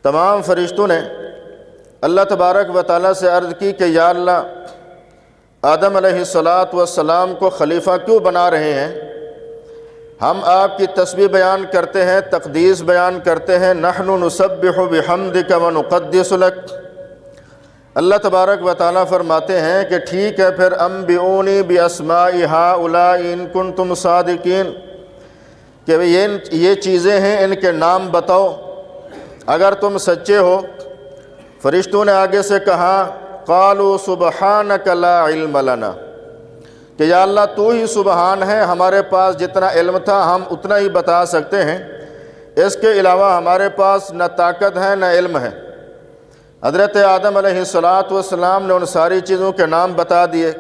تمام فرشتوں نے اللہ تبارک و تعالیٰ سے عرض کی کہ یا اللہ، آدم علیہ السلام کو خلیفہ کیوں بنا رہے ہیں؟ ہم آپ کی تسبیح بیان کرتے ہیں، تقدیس بیان کرتے ہیں، نحن نسبح بحمدک ونقدس لک۔ اللہ تبارک و تعالیٰ فرماتے ہیں کہ ٹھیک ہے، پھر انبئونی باسماء ہؤلاء ان کنتم صادقین، کہ یہ چیزیں ہیں، ان کے نام بتاؤ اگر تم سچے ہو۔ فرشتوں نے آگے سے کہا قالوا سبحانک لا علم لنا، کہ یا اللہ تو ہی سبحان ہے، ہمارے پاس جتنا علم تھا ہم اتنا ہی بتا سکتے ہیں، اس کے علاوہ ہمارے پاس نہ طاقت ہے نہ علم ہے۔ حضرت آدم علیہ السلام نے ان ساری چیزوں کے نام بتا دیے،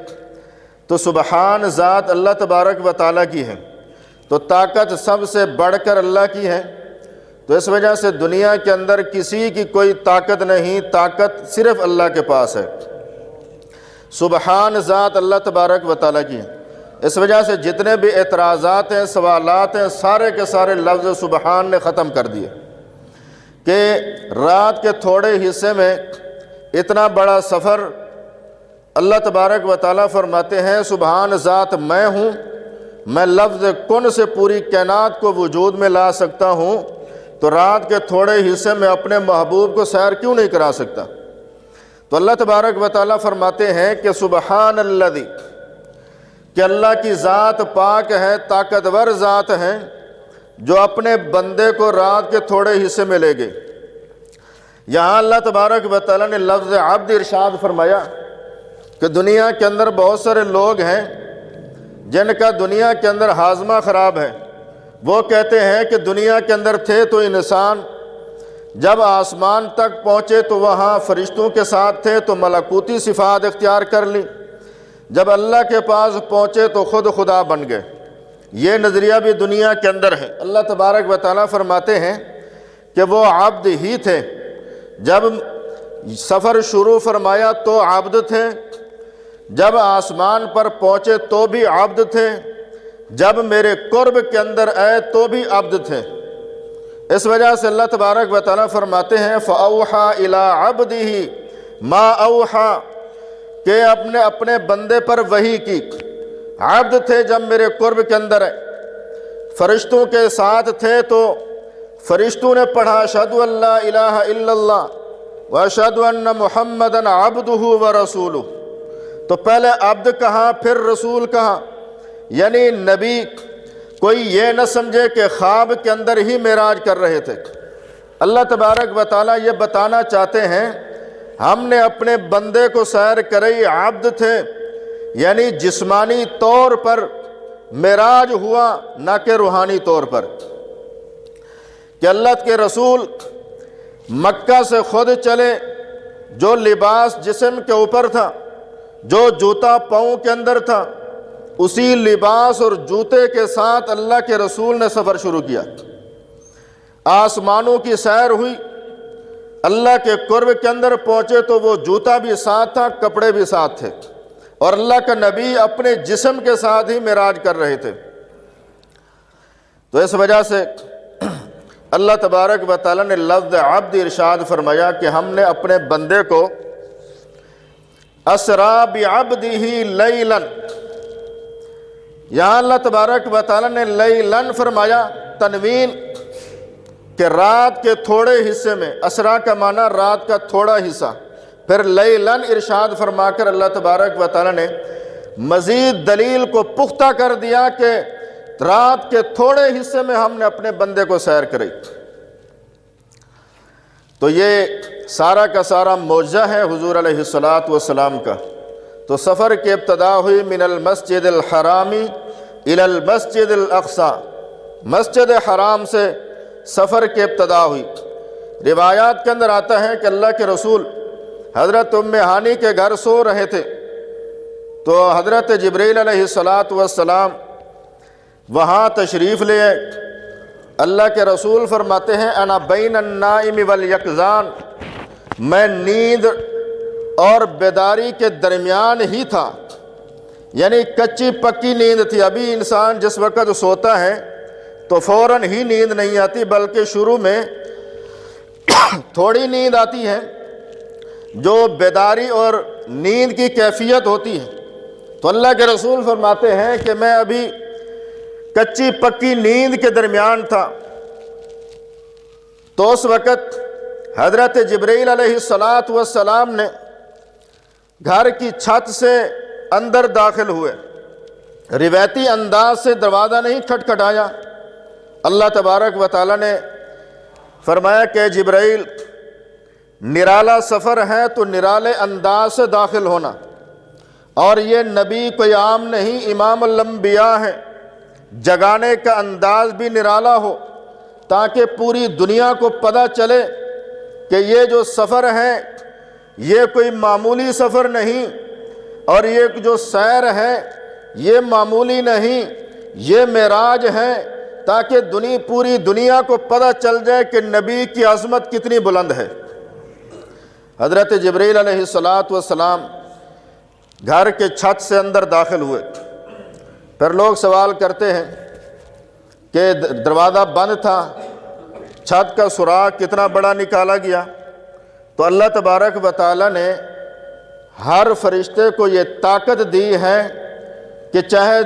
تو سبحان ذات اللہ تبارک و تعالیٰ کی ہے، تو طاقت سب سے بڑھ کر اللہ کی ہے، تو اس وجہ سے دنیا کے اندر کسی کی کوئی طاقت نہیں، طاقت صرف اللہ کے پاس ہے۔ سبحان ذات اللہ تبارک و تعالیٰ کی ہے۔ اس وجہ سے جتنے بھی اعتراضات ہیں، سوالات ہیں، سارے کے سارے لفظ سبحان نے ختم کر دیے، کہ رات کے تھوڑے حصے میں اتنا بڑا سفر اللہ تبارک و تعالیٰ فرماتے ہیں سبحان ذات میں ہوں، میں لفظ کن سے پوری کائنات کو وجود میں لا سکتا ہوں، تو رات کے تھوڑے حصے میں اپنے محبوب کو سیر کیوں نہیں کرا سکتا؟ تو اللہ تبارک و تعالیٰ فرماتے ہیں کہ سبحان الذی، کہ اللہ کی ذات پاک ہے، طاقتور ذات ہے، جو اپنے بندے کو رات کے تھوڑے حصے میں لے گئے۔ یہاں اللہ تبارک و تعالیٰ نے لفظ عبد ارشاد فرمایا کہ دنیا کے اندر بہت سارے لوگ ہیں جن کا دنیا کے اندر ہاضمہ خراب ہے، وہ کہتے ہیں کہ دنیا کے اندر تھے تو انسان جب آسمان تک پہنچے تو وہاں فرشتوں کے ساتھ تھے تو ملکوتی صفات اختیار کر لی، جب اللہ کے پاس پہنچے تو خود خدا بن گئے۔ یہ نظریہ بھی دنیا کے اندر ہے۔ اللہ تبارک و تعالیٰ فرماتے ہیں کہ وہ عبد ہی تھے، جب سفر شروع فرمایا تو عبد تھے، جب آسمان پر پہنچے تو بھی عبد تھے، جب میرے قرب کے اندر آئے تو بھی عبد تھے۔ اس وجہ سے اللہ تبارک و تعالیٰ فرماتے ہیں فَأَوْحَى إِلَىٰ عَبْدِهِ مَا أَوْحَى، کہ اپنے بندے پر وحی کی۔ عبد تھے جب میرے قرب کے اندر آئے، فرشتوں کے ساتھ تھے تو فرشتوں نے پڑھا أَشْهَدُ أَن لَّا إِلَٰهَ إِلَّا اللَّهُ وَأَشْهَدُ أَنَّ مُحَمَّدًا عَبْدُهُ وَرَسُولُهُ، تو پہلے عبد کہا پھر رسول کہا، یعنی نبی کوئی یہ نہ سمجھے کہ خواب کے اندر ہی معراج کر رہے تھے۔ اللہ تبارک و تعالیٰ یہ بتانا چاہتے ہیں ہم نے اپنے بندے کو سیر کرائی، عبد تھے، یعنی جسمانی طور پر معراج ہوا، نہ کہ روحانی طور پر، کہ اللہ کے رسول مکہ سے خود چلے، جو لباس جسم کے اوپر تھا، جو جوتا پاؤں کے اندر تھا، اسی لباس اور جوتے کے ساتھ اللہ کے رسول نے سفر شروع کیا۔ آسمانوں کی سیر ہوئی، اللہ کے قرب کے اندر پہنچے تو وہ جوتا بھی ساتھ تھا، کپڑے بھی ساتھ تھے، اور اللہ کا نبی اپنے جسم کے ساتھ ہی معراج کر رہے تھے۔ تو اس وجہ سے اللہ تبارک و تعالیٰ نے لفظ عبد ارشاد فرمایا کہ ہم نے اپنے بندے کو اسرا بعبدہ لیلا، یہاں اللہ تبارک و تعالیٰ نے لیلن فرمایا تنوین، کہ رات کے تھوڑے حصے میں، اسرا کا معنی رات کا تھوڑا حصہ، پھر لیلن ارشاد فرما کر اللہ تبارک و تعالیٰ نے مزید دلیل کو پختہ کر دیا کہ رات کے تھوڑے حصے میں ہم نے اپنے بندے کو سیر کرائی۔ تو یہ سارا کا سارا معجزہ ہے حضور علیہ السلام کا۔ تو سفر کی ابتدا ہوئی من المسجد الحرام الی المسجد الاقصی، مسجد حرام سے سفر کی ابتدا ہوئی۔ روایات کے اندر آتا ہے کہ اللہ کے رسول حضرت ام ہانی کے گھر سو رہے تھے، تو حضرت جبریل علیہ السلام وہاں تشریف لے آئے۔ اللہ کے رسول فرماتے ہیں انا بین النائم والیقظان، میں نیند اور بیداری کے درمیان ہی تھا، یعنی کچی پکی نیند تھی۔ ابھی انسان جس وقت سوتا ہے تو فوراً ہی نیند نہیں آتی، بلکہ شروع میں تھوڑی نیند آتی ہے جو بیداری اور نیند کی کیفیت ہوتی ہے، تو اللہ کے رسول فرماتے ہیں کہ میں ابھی کچی پکی نیند کے درمیان تھا، تو اس وقت حضرت جبرائیل علیہ السلام نے گھر کی چھت سے اندر داخل ہوئے، روایتی انداز سے دروازہ نہیں کھٹکھٹایا۔ اللہ تبارک و تعالیٰ نے فرمایا کہ جبرائیل نرالا سفر ہے تو نرالے انداز سے داخل ہونا، اور یہ نبی کوئی عام نہیں، امام الانبیاء ہے، جگانے کا انداز بھی نرالا ہو تاکہ پوری دنیا کو پتہ چلے کہ یہ جو سفر ہے یہ کوئی معمولی سفر نہیں، اور یہ جو سیر ہے یہ معمولی نہیں، یہ معراج ہے، تاکہ پوری دنیا کو پتہ چل جائے کہ نبی کی عظمت کتنی بلند ہے۔ حضرت جبرائیل علیہ السلام گھر کے چھت سے اندر داخل ہوئے۔ پھر لوگ سوال کرتے ہیں کہ دروازہ بند تھا، چھت کا سوراخ کتنا بڑا نکالا گیا؟ تو اللہ تبارک و تعالیٰ نے ہر فرشتے کو یہ طاقت دی ہے کہ چاہے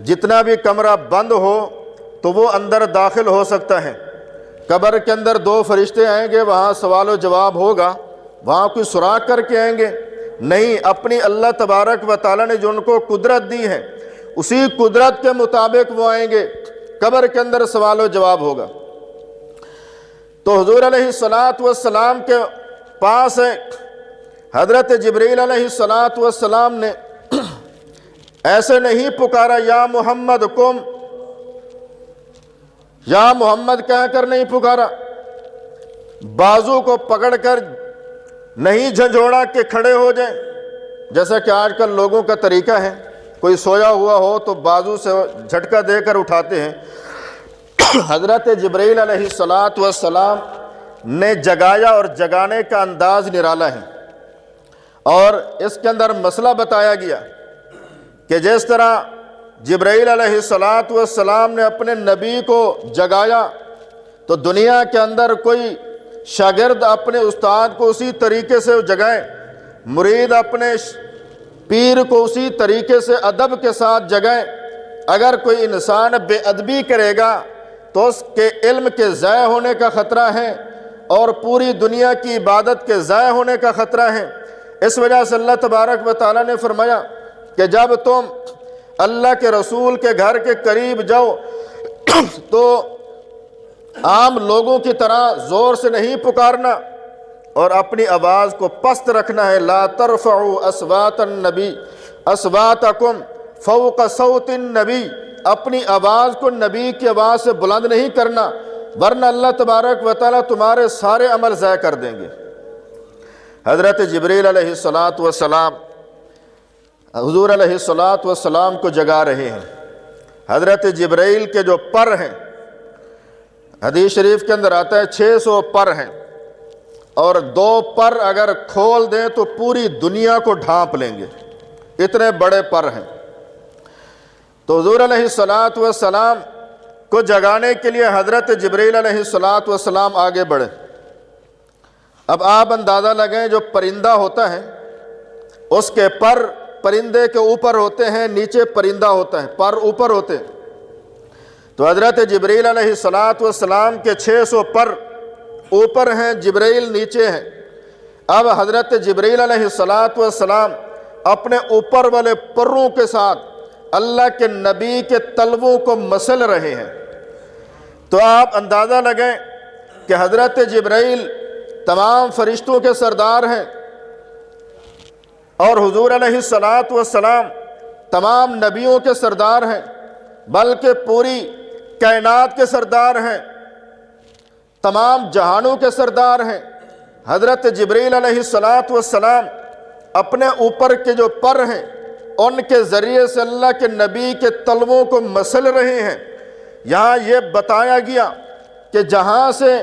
جتنا بھی کمرہ بند ہو تو وہ اندر داخل ہو سکتا ہے۔ قبر کے اندر 2 فرشتے آئیں گے، وہاں سوال و جواب ہوگا، وہاں کوئی سوراخ کر کے آئیں گے؟ نہیں، اپنی اللہ تبارک و تعالیٰ نے جو ان کو قدرت دی ہے اسی قدرت کے مطابق وہ آئیں گے، قبر کے اندر سوال و جواب ہوگا۔ تو حضور علیہ السلام کے پاس ہے حضرت جبرائیل علیہ السلام نے ایسے نہیں پکارا یا محمد قم، یا محمد کہہ کر نہیں پکارا، بازو کو پکڑ کر نہیں جھنجھوڑا کہ کھڑے ہو جائیں، جیسا کہ آج کل لوگوں کا طریقہ ہے، کوئی سویا ہوا ہو تو بازو سے جھٹکا دے کر اٹھاتے ہیں۔ حضرت جبرائیل علیہ السلام نے جگایا، اور جگانے کا انداز نرالا ہے، اور اس کے اندر مسئلہ بتایا گیا کہ جس طرح جبرائیل علیہ السلام نے اپنے نبی کو جگایا تو دنیا کے اندر کوئی شاگرد اپنے استاد کو اسی طریقے سے جگائے، مرید اپنے پیر کو اسی طریقے سے ادب کے ساتھ جگائے۔ اگر کوئی انسان بے ادبی کرے گا تو اس کے علم کے ضائع ہونے کا خطرہ ہے، اور پوری دنیا کی عبادت کے ضائع ہونے کا خطرہ ہے۔ اس وجہ سے اللہ تبارک و تعالیٰ نے فرمایا کہ جب تم اللہ کے رسول کے گھر کے قریب جاؤ تو عام لوگوں کی طرح زور سے نہیں پکارنا، اور اپنی آواز کو پست رکھنا ہے۔ لا ترفعوا اصوات النبی اصواتکم فوق صوت النبی، اپنی آواز کو نبی کی آواز سے بلند نہیں کرنا، ورنہ اللہ تبارک و تعالیٰ تمہارے سارے عمل ضائع کر دیں گے۔ حضرت جبرائیل علیہ السلام حضور علیہ السلام کو جگا رہے ہیں۔ حضرت جبرائیل کے جو پر ہیں، حدیث شریف کے اندر آتا ہے 600 پر ہیں، اور 2 پر اگر کھول دیں تو پوری دنیا کو ڈھانپ لیں گے، اتنے بڑے پر ہیں۔ تو حضور علیہ السلام کو جگانے کے لیے حضرت جبرائیل علیہ السلام آگے بڑھے۔ اب آپ اندازہ لگائیں، جو پرندہ ہوتا ہے اس کے پر پرندے کے اوپر ہوتے ہیں، نیچے پرندہ ہوتا ہے، پر اوپر ہوتے ہیں۔ تو حضرت جبرائیل علیہ السلام کے 600 پر اوپر ہیں، جبرائیل نیچے ہیں۔ اب حضرت جبرائیل علیہ السلام اپنے اوپر والے پروں کے ساتھ اللہ کے نبی کے تلووں کو مسل رہے ہیں۔ تو آپ اندازہ لگائیں کہ حضرت جبرائیل تمام فرشتوں کے سردار ہیں، اور حضور علیہ السلام تمام نبیوں کے سردار ہیں، بلکہ پوری کائنات کے سردار ہیں، تمام جہانوں کے سردار ہیں۔ حضرت جبرائیل علیہ السلام اپنے اوپر کے جو پر ہیں ان کے ذریعے سے اللہ کے نبی کے تلووں کو مسل رہے ہیں۔ یہاں یہ بتایا گیا کہ جہاں سے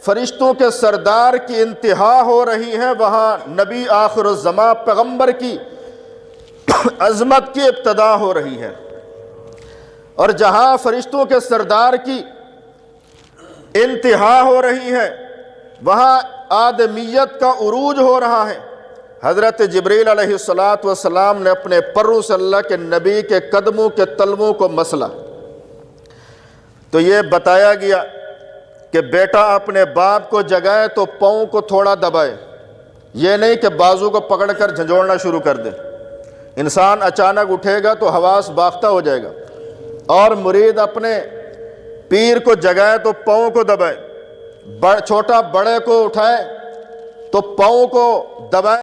فرشتوں کے سردار کی انتہا ہو رہی ہے، وہاں نبی آخر الزماں پیغمبر کی عظمت کی ابتدا ہو رہی ہے، اور جہاں فرشتوں کے سردار کی انتہا ہو رہی ہے وہاں آدمیت کا عروج ہو رہا ہے۔ حضرت جبریل علیہ السلام نے اپنے پروں سے اللہ کے نبی کے قدموں کے تلووں کو مسلا، تو یہ بتایا گیا کہ بیٹا اپنے باپ کو جگائے تو پاؤں کو تھوڑا دبائے، یہ نہیں کہ بازو کو پکڑ کر جھنجھوڑنا شروع کر دے۔ انسان اچانک اٹھے گا تو حواس باختہ ہو جائے گا۔ اور مرید اپنے پیر کو جگائے تو پاؤں کو دبائے، چھوٹا بڑے کو اٹھائے تو پاؤں کو دبائے۔